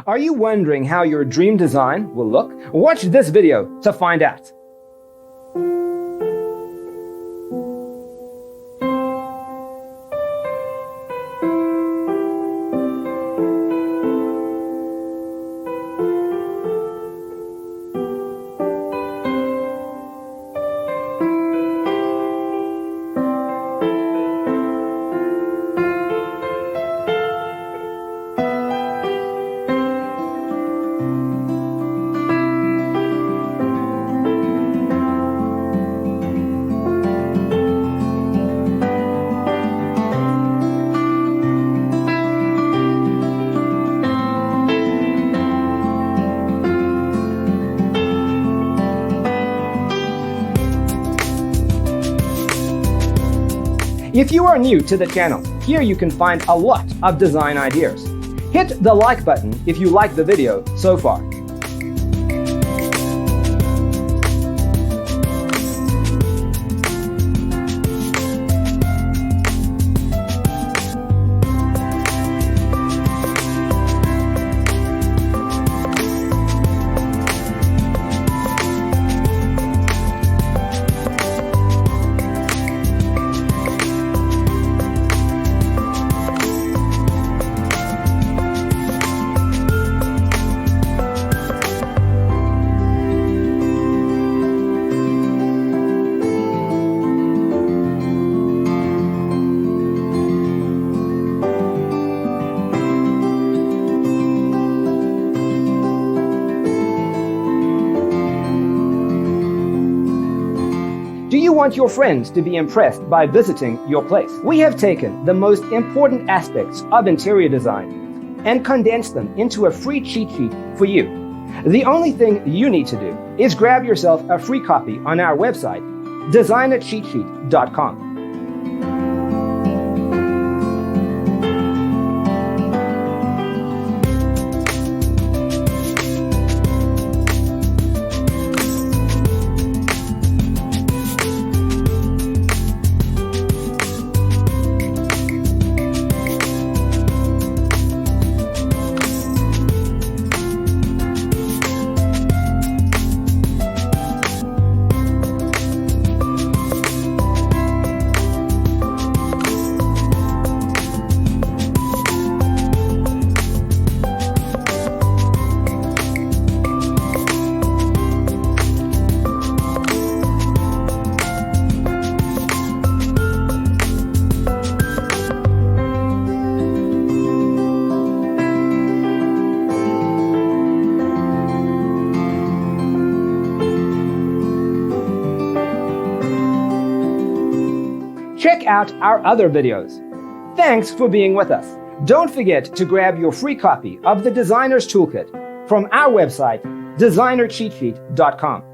Are you wondering how your dream design will look? Watch this video to find out. If you are new to the channel, here you can find a lot of design ideas. Hit the like button if you like the video so far. Do you want your friends to be impressed by visiting your place? We have taken the most important aspects of interior design and condensed them into a free cheat sheet for you. The only thing you need to do is grab yourself a free copy on our website, designercheatsheet.com. Check out our other videos. Thanks for being with us. Don't forget to grab your free copy of the Designer's Toolkit from our website, designercheatsheet.com.